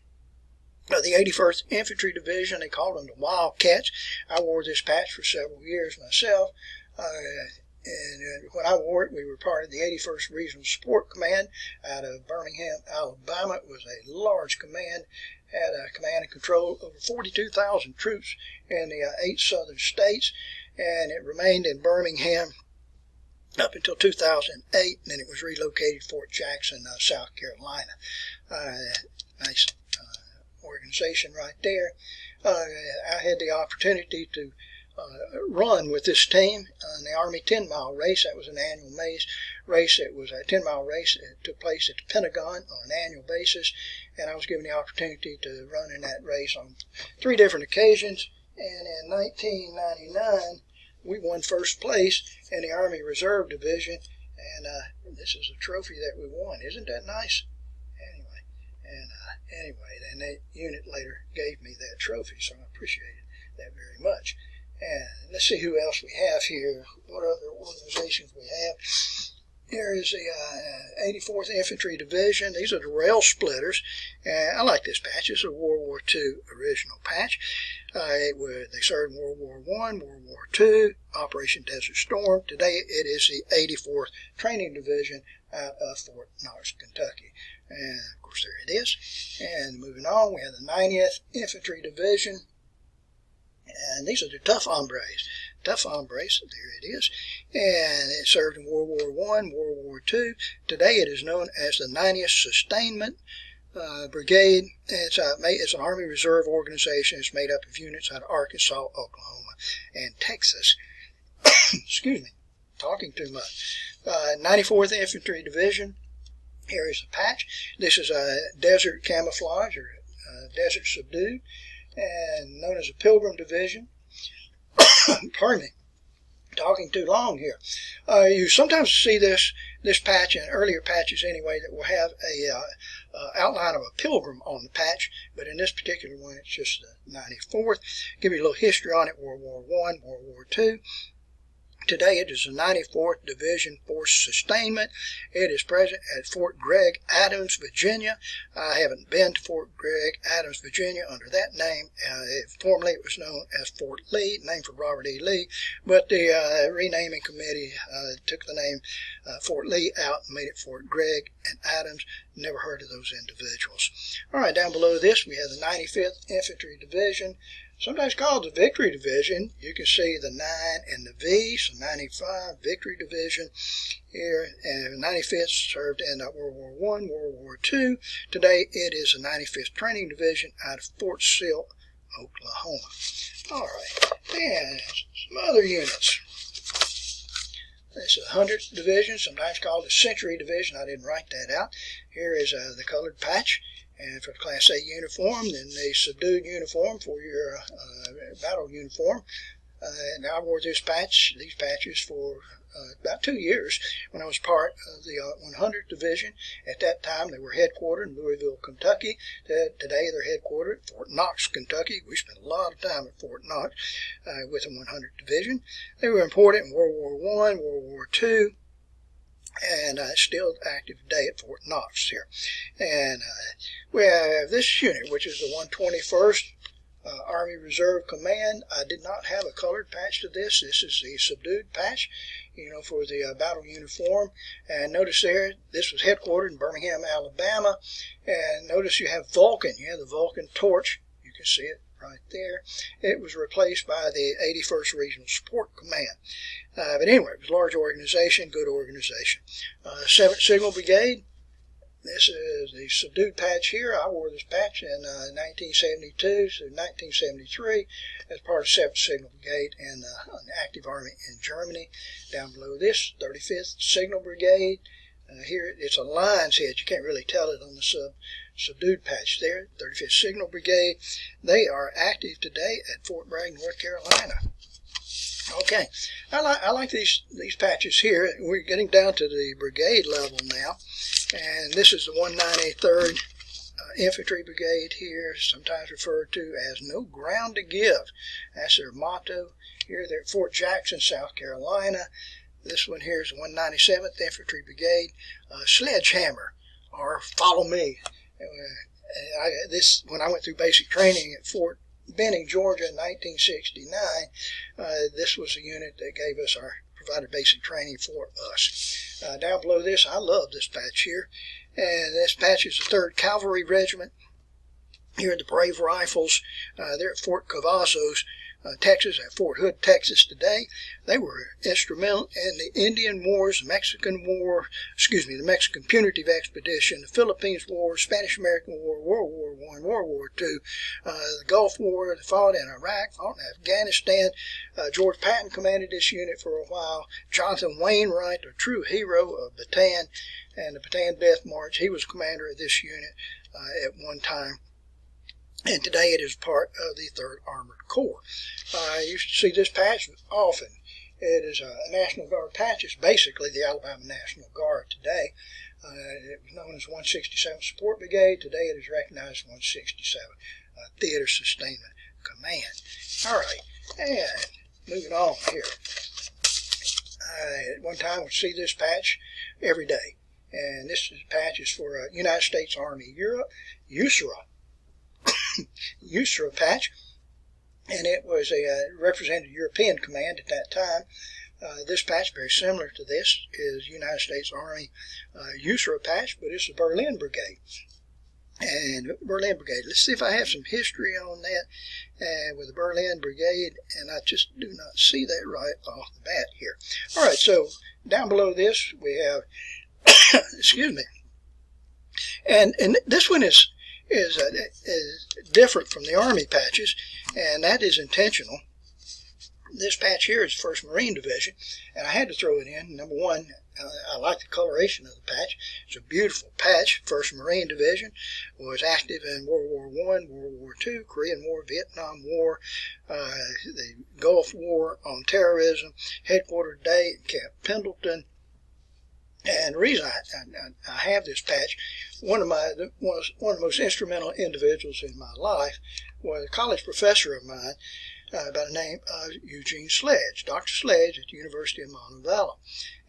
of the 81st Infantry Division. They called them the Wildcats. I wore this patch for several years myself. And when I wore it, we were part of the 81st Regional Support Command out of Birmingham, Alabama. It was a large command, had a command and control over 42,000 troops in the 8 southern states, and it remained in Birmingham up until 2008, and then it was relocated to Fort Jackson, South Carolina. Nice organization right there. I had the opportunity to run with this team on the Army 10-mile race. That was an annual race. It was a 10-mile race. It took place at the Pentagon on an annual basis, and I was given the opportunity to run in that race on 3 different occasions. And in 1999, we won first place in the Army Reserve Division, and this is a trophy that we won. Isn't that nice? Anyway, then that unit later gave me that trophy, so I appreciated that very much. And let's see who else we have here. What other organizations we have? Here is the 84th Infantry Division. These are the Rail Splitters. I like this patch. It's a World War II original patch. They served in World War I, World War II, Operation Desert Storm. Today it is the 84th Training Division out of Fort Knox, Kentucky. And of course there it is. And moving on, we have the 90th Infantry Division. And these are the tough hombres. Tough hombres, there it is. And it served in World War I, World War II. Today it is known as the 90th Sustainment Brigade. It's an Army Reserve organization. It's made up of units out of Arkansas, Oklahoma, and Texas. Excuse me, talking too much. 94th Infantry Division. Here is a patch. This is a desert camouflage, or desert subdued, and known as a Pilgrim Division. Pardon me. talking too long here. You sometimes see this patch in earlier patches anyway that will have a outline of a pilgrim on the patch, but in this particular one it's just the 94th. Give you a little history on it: World War I, World War II. Today it is the 94th Division Force Sustainment. It is present at Fort Gregg Adams, Virginia. I haven't been to Fort Gregg Adams, Virginia under that name. Formerly it was known as Fort Lee, named for Robert E. Lee, but the renaming committee took the name Fort Lee out and made it Fort Gregg and Adams. Never heard of those individuals. All right, down below this we have the 95th Infantry Division, sometimes called the Victory Division. You can see the 9 and the V, so 95 Victory Division here, and 95th served in World War I, World War II. Today it is the 95th Training Division out of Fort Sill, Oklahoma. All right, and some other units. This is the 100th Division, sometimes called the Century Division. I didn't write that out. Here is the colored patch. And for the Class A uniform, then the subdued uniform for your battle uniform. And I wore these patches for about 2 years when I was part of the 100th Division. At that time, they were headquartered in Louisville, Kentucky. Today, they're headquartered at Fort Knox, Kentucky. We spent a lot of time at Fort Knox with the 100th Division. They were important in World War I, World War II. And still active today at Fort Knox here. And we have this unit, which is the 121st Army Reserve Command. I did not have a colored patch to this. This is the subdued patch, for the battle uniform. And notice there, this was headquartered in Birmingham, Alabama. And notice you have Vulcan. You have the Vulcan torch. You can see it right there. It was replaced by the 81st Regional Support Command. But anyway, it was a large organization, good organization. 7th Signal Brigade. This is the subdued patch here. I wore this patch in 1972 to 1973 as part of 7th Signal Brigade in an active army in Germany. Down below this, 35th Signal Brigade. Here it's a lion's head. You can't really tell it on the subdued patch there. 35th Signal Brigade. They are active today at Fort Bragg, North Carolina. Okay, I like these patches here. We're getting down to the brigade level now, and this is the 193rd Infantry Brigade here, sometimes referred to as No Ground to Give. That's their motto. Here they're at Fort Jackson, South Carolina. This one here is the 197th Infantry Brigade, Sledgehammer, or Follow Me. When I went through basic training at Fort Benning, Georgia in 1969, this was a unit that provided basic training for us. Down below this, I love this patch here, and this patch is the 3rd Cavalry Regiment. Here are the Brave Rifles. They're at Fort Cavazos, Texas, at Fort Hood, Texas today. They were instrumental in the Indian Wars, the Mexican Punitive Expedition, the Philippines War, Spanish-American War, World War I, World War II, the Gulf War. They fought in Iraq, fought in Afghanistan. George Patton commanded this unit for a while. Jonathan Wainwright, a true hero of Bataan and the Bataan Death March, he was commander of this unit at one time. And today it is part of the 3rd Armored Corps. You see this patch often. It is a National Guard patch. It's basically the Alabama National Guard today. It was known as 167th Support Brigade. Today it is recognized as 167th Theater Sustainment Command. All right, and moving on here. At one time we'd see this patch every day. And this patch is for United States Army Europe, USARA. USARA patch, and it was represented European Command at that time. This patch, very similar to this, is United States Army USARA patch, but it's the Berlin Brigade. And Berlin Brigade, let's see if I have some history on that with the Berlin Brigade, and I just do not see that right off the bat here. All right, so down below this we have, excuse me, and this one is different from the Army patches, and that is intentional. This patch here is 1st Marine Division, and I had to throw it in. Number one, I like the coloration of the patch. It's a beautiful patch. 1st Marine Division was active in World War I, World War II, Korean War, Vietnam War, the Gulf War on terrorism, headquartered day at Camp Pendleton. And the reason I have this patch, one of the most instrumental individuals in my life was a college professor of mine by the name of Eugene Sledge, Dr. Sledge at the University of Montevallo.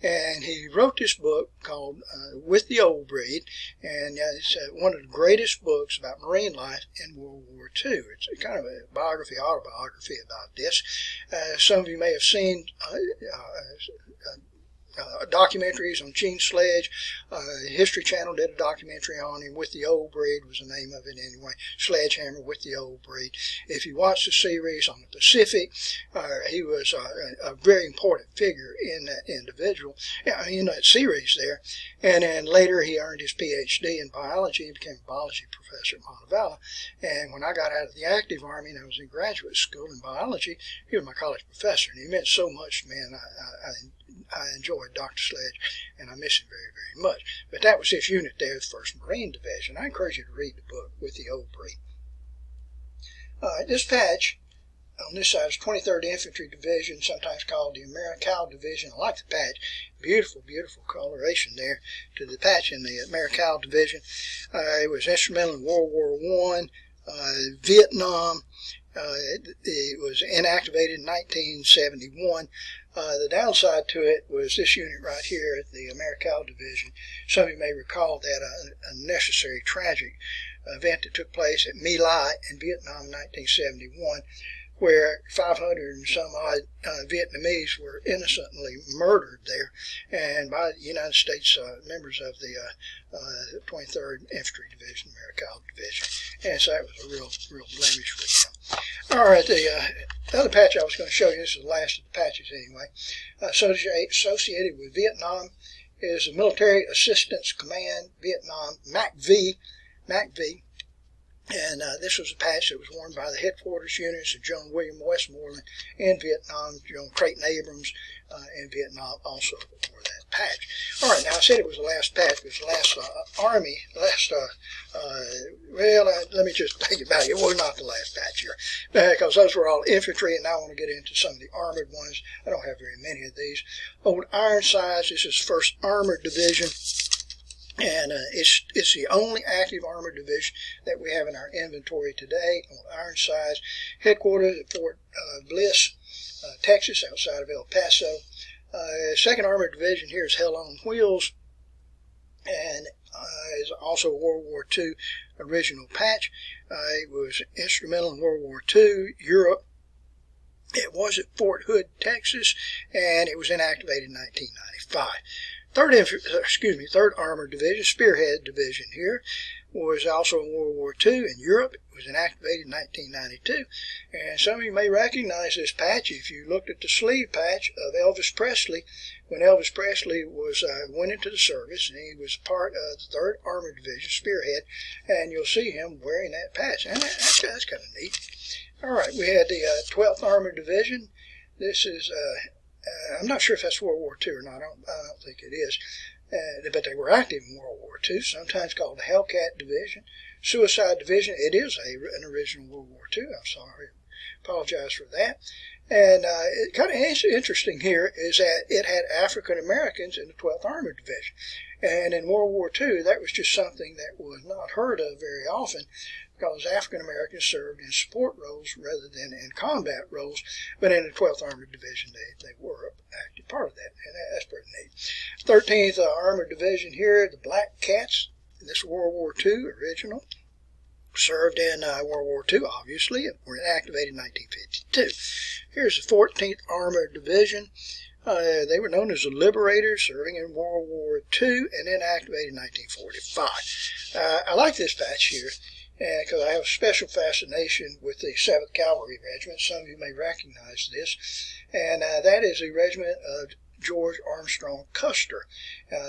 And he wrote this book called With the Old Breed, and it's one of the greatest books about marine life in World War II. It's kind of a biography, autobiography about this. Some of you may have seen documentaries on Gene Sledge. History Channel did a documentary on him. With the Old Breed was the name of it anyway. Sledgehammer with the Old Breed. If you watch the series on the Pacific, he was a very important figure in that individual, in that series there. And then later he earned his PhD in biology. He became a biology professor at Montevallo. And when I got out of the active Army and I was in graduate school in biology, he was my college professor, and he meant so much to me, and I enjoyed Dr. Sledge, and I miss him very, very much. But that was his unit there, the 1st Marine Division. I encourage you to read the book, With the Old Breed. This patch on this side is 23rd Infantry Division, sometimes called the Americal Division. I like the patch. Beautiful, beautiful coloration there to the patch in the Americal Division. It was instrumental in World War I, Vietnam. It was inactivated in 1971. The downside to it was this unit right here, the Americal Division. Some of you may recall that unnecessary tragic event that took place at My Lai in Vietnam in 1971, where 500 and some odd Vietnamese were innocently murdered there, and by the United States members of the 23rd Infantry Division, Americal Division. And so that was a real blemish for them. All right, the other patch I was going to show you, this is the last of the patches anyway, associated with Vietnam is the Military Assistance Command Vietnam, MACV. And this was a patch that was worn by the headquarters units of General William Westmoreland in Vietnam. General Creighton Abrams in Vietnam also wore that patch. All right, now I said it was the last patch. It was the last Army, let me just take it back. It was not the last patch here, because those were all infantry, and now I want to get into some of the armored ones. I don't have very many of these. Old Ironsides, this is 1st Armored Division. And it's the only active armored division that we have in our inventory today on Ironsides, headquartered at Fort Bliss, Texas, outside of El Paso. 2nd Armored Division here is Hell on Wheels, and is also a World War II original patch. It was instrumental in World War II, Europe. It was at Fort Hood, Texas, and it was inactivated in 1995. 3rd Armored Division, Spearhead Division here, was also in World War II in Europe. It was inactivated in 1992. And some of you may recognize this patch if you looked at the sleeve patch of Elvis Presley when Elvis Presley went into the service, and he was part of the 3rd Armored Division, Spearhead, and you'll see him wearing that patch. And that's kind of neat. All right, we had the 12th Armored Division. This is I'm not sure if that's World War II or not. I don't think it is. But they were active in World War II, sometimes called the Hellcat Division. Suicide Division, it is an original World War II. I'm sorry. Apologize for that. And it kind of interesting here is that it had African Americans in the 12th Armored Division. And in World War II, that was just something that was not heard of very often, because African Americans served in support roles rather than in combat roles. But in the 12th Armored Division, they were an active part of that, and that's pretty neat. 13th Armored Division here, the Black Cats. This World War II original. Served in World War II, obviously, and were activated in 1952. Here's the 14th Armored Division. They were known as the Liberators, serving in World War II, and then activated in 1945. I like this patch here, because I have a special fascination with the 7th Cavalry Regiment. Some of you may recognize this, and that is a regiment of George Armstrong Custer.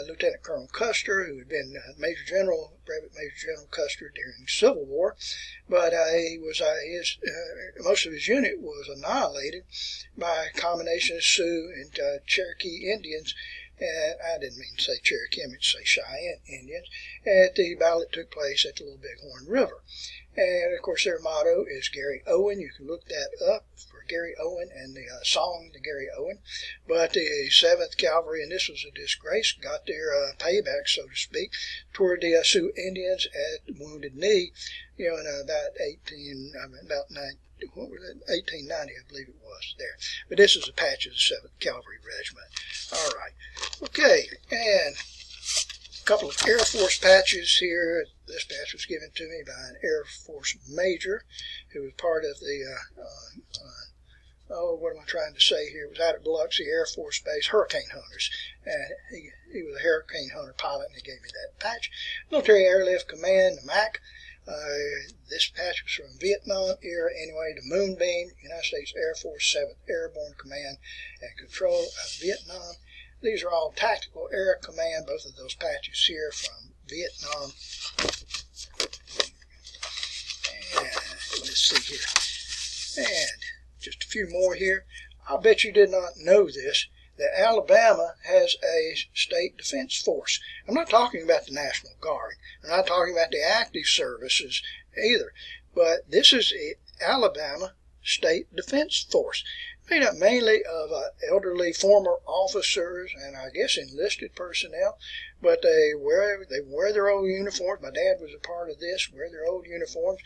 Lieutenant Colonel Custer, who had been Major General, Brevet Major General Custer during the Civil War, but most of his unit was annihilated by a combination of Sioux and Cherokee Indians. I didn't mean to say Cherokee, I meant to say Cheyenne Indians, at the battle that took place at the Little Bighorn River. And, of course, their motto is Gary Owen. You can look that up for Gary Owen and the song to Gary Owen. But the 7th Cavalry, and this was a disgrace, got their payback, so to speak, toward the Sioux Indians at Wounded Knee, in about 1890, I believe it was there. But this is a patch of the 7th Cavalry Regiment. All right. Okay, and a couple of Air Force patches here. This patch was given to me by an Air Force major who was part of the, what am I trying to say here? It was out at Biloxi Air Force Base, Hurricane Hunters. He was a Hurricane Hunter pilot, and he gave me that patch. Military Airlift Command, the MAC. This patch was from Vietnam era anyway, the Moonbeam, United States Air Force 7th Airborne Command and Control of Vietnam. These are all Tactical Air Command, both of those patches here from Vietnam. And let's see here. And just a few more here. I'll bet you did not know this, that Alabama has a state defense force. I'm not talking about the National Guard. I'm not talking about the active services either. But this is the Alabama State Defense Force, made up mainly of elderly former officers and I guess enlisted personnel. But they wear their old uniforms. My dad was a part of this. Wear their old uniforms,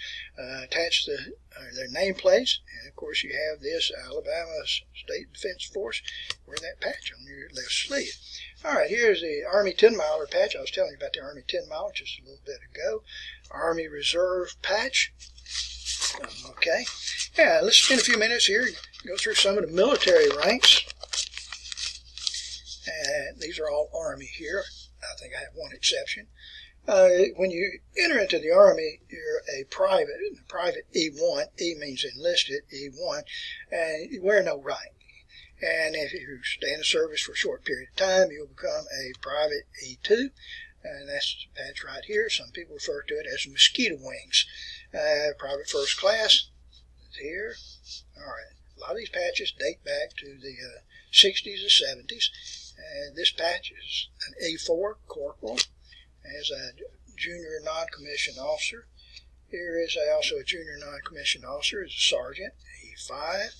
attached to their nameplates, and of course you have this Alabama State Defense Force. Wear that patch on your left sleeve. All right, here's the Army 10-miler patch. I was telling you about the Army 10-mile just a little bit ago. Army Reserve patch. Okay. Yeah, let's spend a few minutes here, go through some of the military ranks. And these are all Army here. I think I have one exception. When you enter into the Army, you're a private E1. E means enlisted, E1, and you wear no rank. And if you stay in the service for a short period of time, you'll become a private E2. And that's the patch right here. Some people refer to it as mosquito wings. Private first class is here. All right. A lot of these patches date back to the 60s or 70s. This patch is an E4 corporal, as a junior non-commissioned officer. Here is also a junior non-commissioned officer, as a sergeant, E5.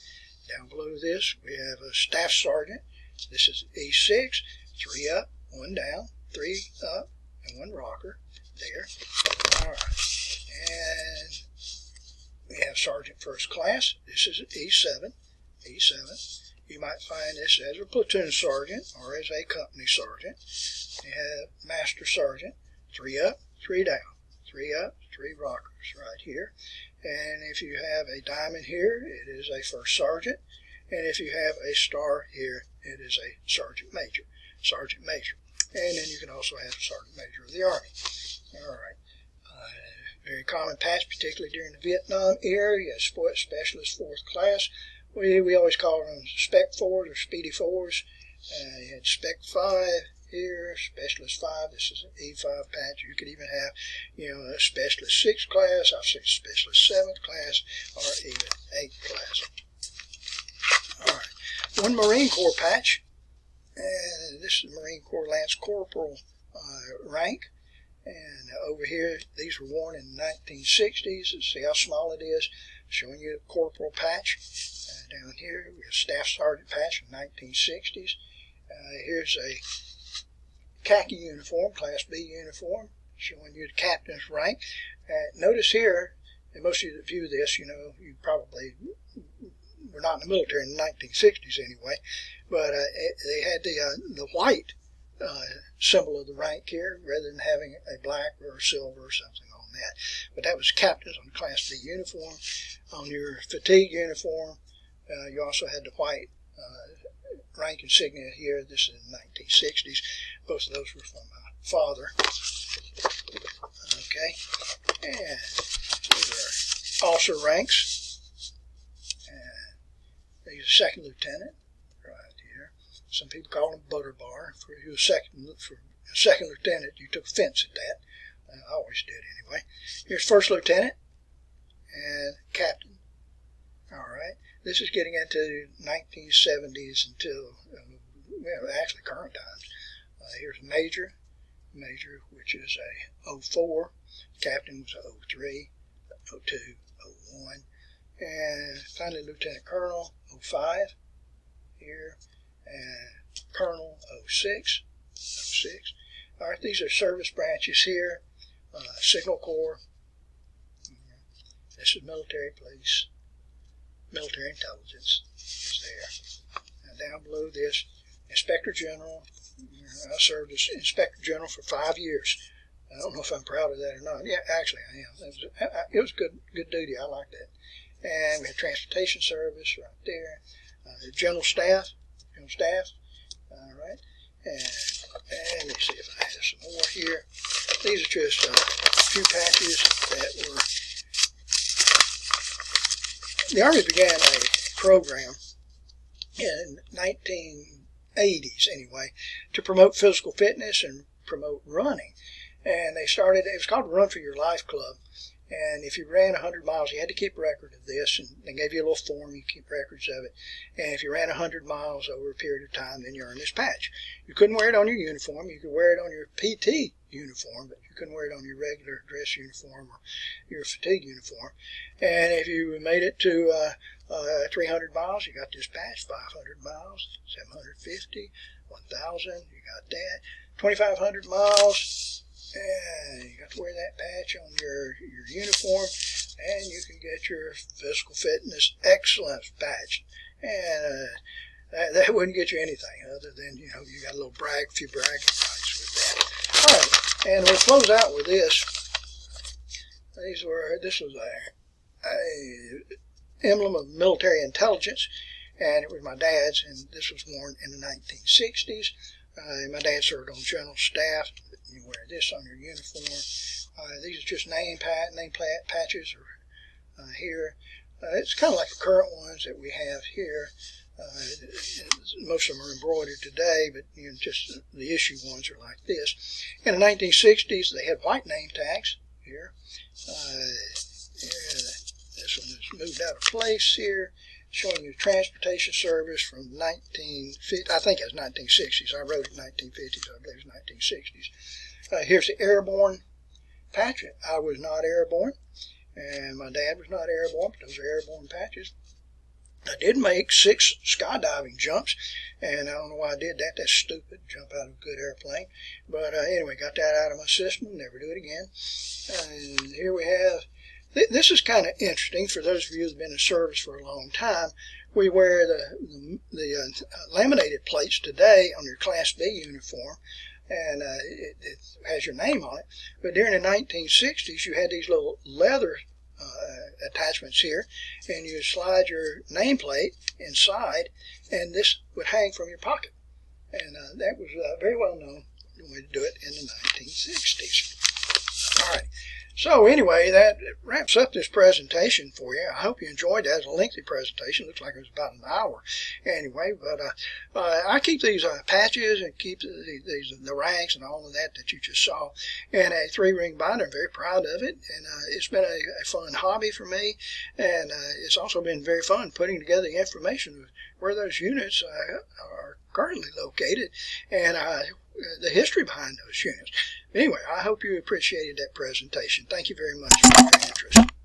Down below this, we have a staff sergeant. This is E6, 3 up, 1 down, 3 up, and 1 rocker there. All right. And we have sergeant first class. This is E7, E7. You might find this as a platoon sergeant or as a company sergeant. You have master sergeant, 3 up, 3 down, 3 up, 3 rockers right here. And if you have a diamond here, it is a first sergeant. And if you have a star here, it is a sergeant major. And then you can also have a sergeant major of the Army. All right. Very common patch, particularly during the Vietnam era. You have specialist fourth class. We always call them Spec 4s or Speedy 4s. You had Spec 5 here, Specialist 5. This is an E5 patch. You could even have, a Specialist 6 class, I'll say Specialist 7th class, or even 8th class. All right. One Marine Corps patch. And this is Marine Corps Lance Corporal rank. And over here, these were worn in the 1960s. See how small it is? Showing you the corporal patch. Down here, we have staff sergeant patch in the 1960s. Here's a khaki uniform, Class B uniform, showing you the captain's rank. Notice here, and most of you that view this, you probably were not in the military in the 1960s anyway, but they had the white symbol of the rank here rather than having a black or a silver or something on that. But that was captains on the Class B uniform. On your fatigue uniform, you also had the white rank insignia here. This is in the 1960s. Both of those were from my father. Okay. And these are officer ranks. And these are second lieutenant right here. Some people call him butter bar. For a second lieutenant, you took offense at that. I always did anyway. Here's first lieutenant and captain. All right. This is getting into 1970s until, actually current times. Here's major, which is a 04. Captain was a 03, 02, 01. And finally lieutenant colonel, 05 here. And colonel, 06. All right, these are service branches here. Signal Corps. This is military police. Military intelligence is there. Now down below this, Inspector General. I served as Inspector General for 5 years. I don't know if I'm proud of that or not. Yeah, actually I am. It was good duty. I like that. And we had transportation service right there. General staff. All right. And let's see if I have some more here. These are just a few patches that were. The Army began a program in 1980s anyway to promote physical fitness and promote running. And they started, it was called Run for Your Life Club. And if you ran 100 miles, you had to keep a record of this. And they gave you a little form, you keep records of it. And if you ran 100 miles over a period of time, then you earned this patch. You couldn't wear it on your uniform. You could wear it on your PT uniform, but you couldn't wear it on your regular dress uniform or your fatigue uniform. And if you made it to 300 miles, you got this patch. 500 miles, 750, 1,000, you got that. 2,500 miles. And you got to wear that patch on your uniform, and you can get your physical fitness excellence patch. And that wouldn't get you anything other than, you got a little few bragging rights with that. All right, and we'll close out with this. This was a emblem of military intelligence, and it was my dad's, and this was worn in the 1960s. My dad served on general staff. You wear this on your uniform. These are just name patches here. It's kind of like the current ones that we have here. Most of them are embroidered today, but just the issue ones are like this. In the 1960s, they had white name tags here. This one is moved out of place here, showing you transportation service from 1950. I think it was 1960s. I wrote it 1950s. I believe it was 1960s. Here's the airborne patch. I was not airborne, and my dad was not airborne, but those are airborne patches. I did make 6 skydiving jumps, and I don't know why I did that. That's stupid, jump out of a good airplane. But anyway, got that out of my system, never do it again. And here we have, this is kind of interesting for those of you who have been in service for a long time. We wear the laminated plates today on your Class B uniform, and it has your name on it. But during the 1960s, you had these little leather attachments here, and you slide your nameplate inside, and this would hang from your pocket. And that was very well known way to do it in the 1960s. All right. So anyway, that wraps up this presentation for you. I hope you enjoyed that. It's a lengthy presentation. Looks like it was about an hour anyway. But I keep these patches and keep the ranks and all of that you just saw in a 3-ring binder. I'm very proud of it. And it's been a fun hobby for me. And it's also been very fun putting together the information of where those units are currently located and the history behind those units. Anyway, I hope you appreciated that presentation. Thank you very much for your interest.